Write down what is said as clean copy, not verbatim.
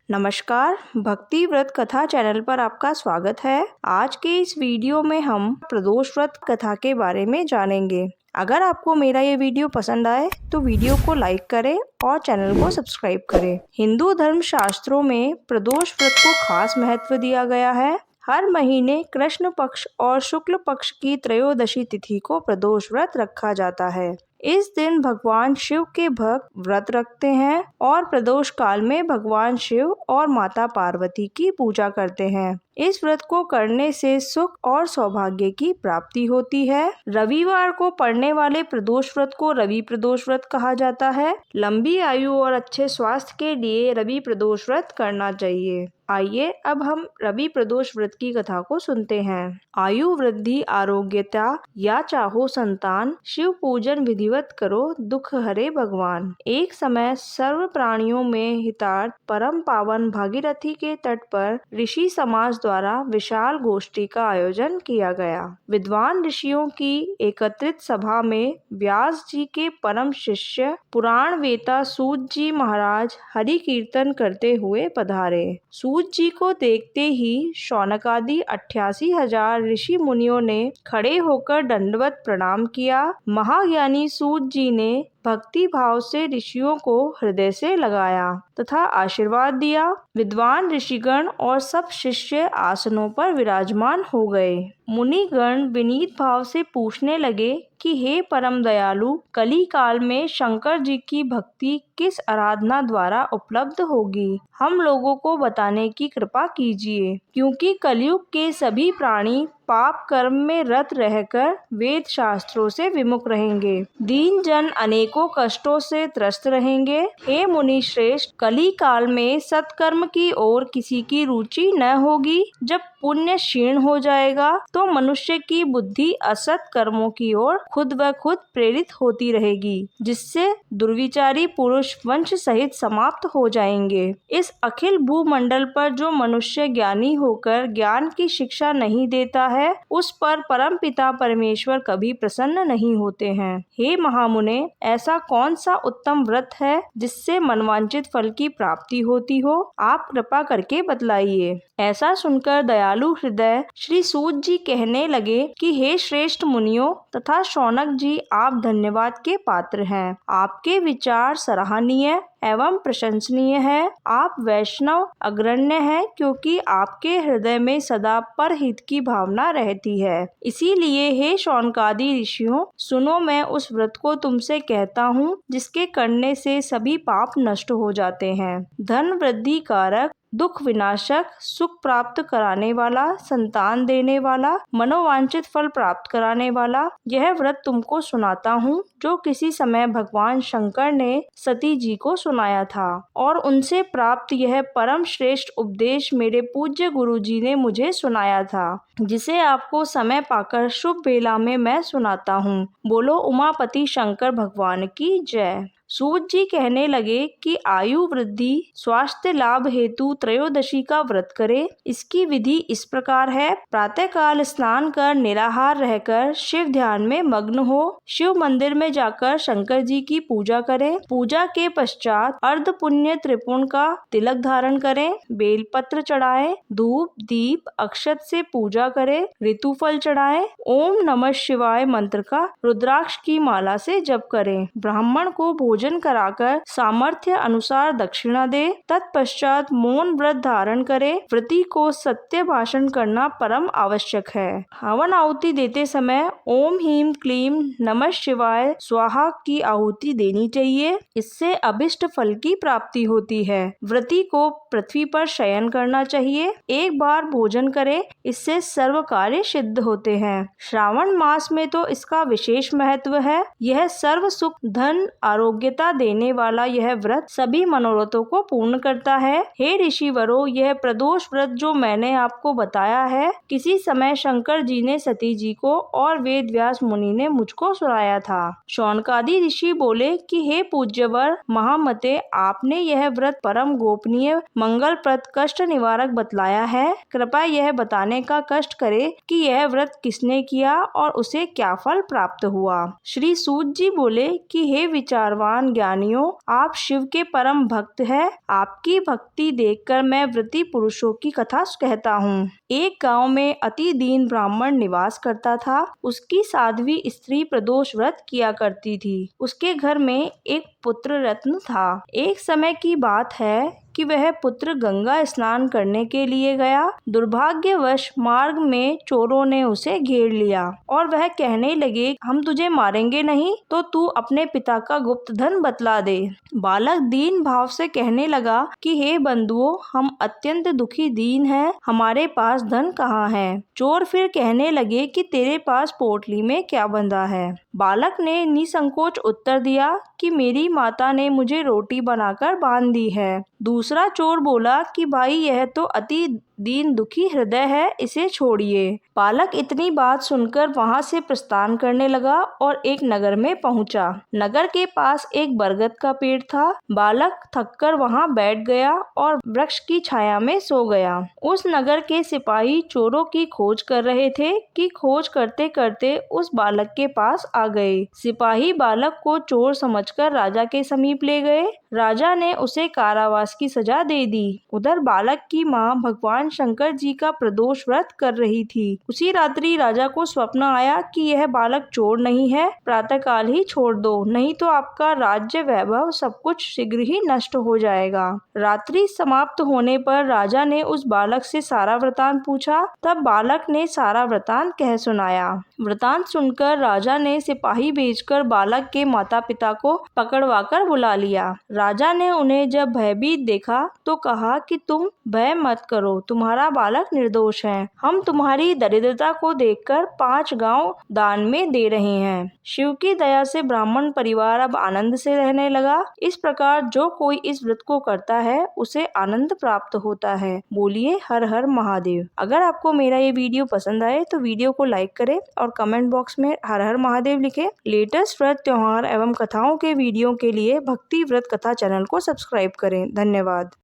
नमस्कार, भक्ति व्रत कथा चैनल पर आपका स्वागत है। आज के इस वीडियो में हम प्रदोष व्रत कथा के बारे में जानेंगे। अगर आपको मेरा ये वीडियो पसंद आए तो वीडियो को लाइक करें और चैनल को सब्सक्राइब करें। हिंदू धर्म शास्त्रों में प्रदोष व्रत को खास महत्व दिया गया है। हर महीने कृष्ण पक्ष और शुक्ल पक्ष की त्रयोदशी तिथि को प्रदोष व्रत रखा जाता है। इस दिन भगवान शिव के भक्त व्रत रखते हैं और प्रदोष काल में भगवान शिव और माता पार्वती की पूजा करते हैं। इस व्रत को करने से सुख और सौभाग्य की प्राप्ति होती है। रविवार को पड़ने वाले प्रदोष व्रत को रवि प्रदोष व्रत कहा जाता है। लंबी आयु और अच्छे स्वास्थ्य के लिए रवि प्रदोष व्रत करना चाहिए। आइए अब हम रवि प्रदोष व्रत की कथा को सुनते हैं। आयु वृद्धि, आरोग्यता या चाहो संतान, शिव पूजन विधिवत करो, दुख हरे भगवान। एक समय सर्व प्राणियों में हितार्थ परम पावन भागीरथी के तट पर ऋषि समाज द्वारा विशाल गोष्ठी का आयोजन किया गया। विद्वान ऋषियों की एकत्रित सभा में व्यास जी के परम शिष्य पुराण वेता सूत जी महाराज हरि कीर्तन करते हुए पधारे। सूत जी को देखते ही शौनकादि 88,000 ऋषि मुनियों ने खड़े होकर दंडवत प्रणाम किया। महाज्ञानी सूत जी ने भक्ति भाव से ऋषियों को हृदय से लगाया तथा आशीर्वाद दिया। विद्वान ऋषिगण और सब शिष्य आसनों पर विराजमान हो गए। मुनिगण विनीत भाव से पूछने लगे कि हे परम दयालु, कली काल में शंकर जी की भक्ति किस आराधना द्वारा उपलब्ध होगी? हम लोगों को बताने की कृपा कीजिए, क्योंकि कलयुग के सभी प्राणी पाप कर्म में रत रहकर वेद शास्त्रों से विमुख रहेंगे। दीन जन अनेकों कष्टों से त्रस्त रहेंगे। हे मुनि श्रेष्ठ, कली काल में सत्कर्म की ओर किसी की रुचि न होगी। जब पुण्य क्षीण हो जाएगा तो मनुष्य की बुद्धि असत कर्मों की ओर खुद ब खुद प्रेरित होती रहेगी, जिससे दुर्विचारी पुरुष वंश सहित समाप्त हो जाएंगे। इस अखिल भूमंडल पर जो मनुष्य ज्ञानी होकर ज्ञान की शिक्षा नहीं देता है, उस पर परम पिता परमेश्वर कभी प्रसन्न नहीं होते हैं। हे महामुने, ऐसा कौन सा उत्तम व्रत है जिससे मनवांचित फल की प्राप्ति होती हो? आप कृपा करके बतलाइए। ऐसा सुनकर दयालु हृदय श्री सूत जी कहने लगे कि हे श्रेष्ठ मुनियों तथा शौनक जी, आप धन्यवाद के पात्र हैं। आपके विचार सराहनीय एवं प्रशंसनीय है। आप वैष्णव अग्रण्य हैं, क्योंकि आपके हृदय में सदा परहित की भावना रहती है। इसीलिए हे शौनकादि ऋषियों, सुनो, मैं उस व्रत को तुमसे कहता हूँ जिसके करने से सभी पाप नष्ट हो जाते हैं। धन वृद्धि कारक, दुख विनाशक, सुख प्राप्त कराने वाला, संतान देने वाला, मनोवांछित फल प्राप्त कराने वाला यह व्रत तुमको सुनाता हूँ, जो किसी समय भगवान शंकर ने सती जी को सुनाया था और उनसे प्राप्त यह परम श्रेष्ठ उपदेश मेरे पूज्य गुरु जी ने मुझे सुनाया था, जिसे आपको समय पाकर शुभ बेला में मैं सुनाता हूँ। बोलो उमापति शंकर भगवान की जय। सूत जी कहने लगे कि आयु वृद्धि स्वास्थ्य लाभ हेतु त्रयोदशी का व्रत करे। इसकी विधि इस प्रकार है। प्रातः काल स्नान कर निराहार रहकर शिव ध्यान में मग्न हो। शिव मंदिर में जाकर शंकर जी की पूजा करें। पूजा के पश्चात अर्ध पुण्य त्रिपुण का तिलक धारण करें। बेलपत्र चढ़ाएं, धूप दीप अक्षत से पूजा करें, ऋतुफल चढ़ाएं, ओम नमः शिवाय मंत्र का रुद्राक्ष की माला से जप करें। ब्राह्मण को भोजन कराकर सामर्थ्य अनुसार दक्षिणा दे। तत्पश्चात मौन व्रत धारण करे। व्रती को सत्य भाषण करना परम आवश्यक है। हवन आहुति देते समय ओम ह्रीं क्लीं नमः शिवाय स्वाहा की आहुति देनी चाहिए। इससे अभिष्ट फल की प्राप्ति होती है। व्रती को पृथ्वी पर शयन करना चाहिए। एक बार भोजन करे, इससे सर्व कार्य सिद्ध होते हैं। श्रावण मास में तो इसका विशेष महत्व है। यह सर्व सुख धन आरोग्यता देने वाला यह व्रत सभी मनोरथों को पूर्ण करता है। हे ऋषिवरों, यह प्रदोष व्रत जो मैंने आपको बताया है, किसी समय शंकर जी ने सती जी को और वेद व्यास मुनि ने मुझको सुनाया था। शौनकादि ऋषि बोले कि हे पूज्यवर महामते, आपने यह व्रत परम गोपनीय मंगलप्रद कष्ट निवारक बतलाया है। कृपया यह बताने का कष्ट करे कि यह व्रत किसने किया और उसे क्या फल प्राप्त हुआ। श्री सूत जी बोले कि हे विचारवान विद्वान ज्ञानियों, आप शिव के परम भक्त हैं। आपकी भक्ति देखकर मैं व्रती पुरुषों की कथा कहता हूँ। एक गांव में अति दीन ब्राह्मण निवास करता था। उसकी साध्वी स्त्री प्रदोष व्रत किया करती थी। उसके घर में एक पुत्र रत्न था। एक समय की बात है कि वह पुत्र गंगा स्नान करने के लिए गया। दुर्भाग्यवश मार्ग में चोरों ने उसे घेर लिया और वह कहने लगे, हम तुझे मारेंगे नहीं तो तू अपने पिता का गुप्त धन बतला दे। बालक दीन भाव से कहने लगा कि हे बंधुओं, हम अत्यंत दुखी दीन हैं, हमारे पास धन कहाँ है। चोर फिर कहने लगे कि तेरे पास पोटली में क्या बंधा है। बालक ने निसंकोच उत्तर दिया कि मेरी माता ने मुझे रोटी बनाकर बांध दी है। दूसरा चोर बोला कि भाई, यह तो अति दीन दुखी हृदय है, इसे छोड़िए। बालक इतनी बात सुनकर वहां से प्रस्थान करने लगा और एक नगर में पहुंचा। नगर के पास एक बरगद का पेड़ था। बालक थककर वहां बैठ गया और वृक्ष की छाया में सो गया। उस नगर के सिपाही चोरों की खोज कर रहे थे कि खोज करते करते उस बालक के पास आ गए। सिपाही बालक को चोर समझकर राजा के समीप ले गए। राजा ने उसे कारावास की सजा दे दी। उधर बालक की माँ भगवान शंकर जी का प्रदोष व्रत कर रही थी। उसी रात्रि राजा को स्वप्न आया कि यह बालक चोर नहीं है, प्रातःकाल ही छोड़ दो, नहीं तो आपका राज्य वैभव सब कुछ शीघ्र ही नष्ट हो जाएगा। रात्रि समाप्त होने पर राजा ने उस बालक से सारा वृतांत पूछा। तब बालक ने सारा वृतांत कह सुनाया। वृतांत सुनकर राजा ने सिपाही भेजकर बालक के माता पिता को पकड़वाकर बुला लिया। राजा ने उन्हें जब भयभीत देखा तो कहा कि तुम भय मत करो, तुम्हारा बालक निर्दोष है। हम तुम्हारी दरिद्रता को देखकर 5 गांव दान में दे रहे हैं। शिव की दया से ब्राह्मण परिवार अब आनंद से रहने लगा। इस प्रकार जो कोई इस व्रत को करता है उसे आनंद प्राप्त होता है। बोलिए हर हर महादेव। अगर आपको मेरा ये वीडियो पसंद आए तो वीडियो को लाइक करें और कमेंट बॉक्स में हर हर महादेव लिखें। लेटेस्ट व्रत, त्योहार एवं कथाओं के वीडियो के लिए भक्ति व्रत कथा चैनल को सब्सक्राइब करें। धन्यवाद।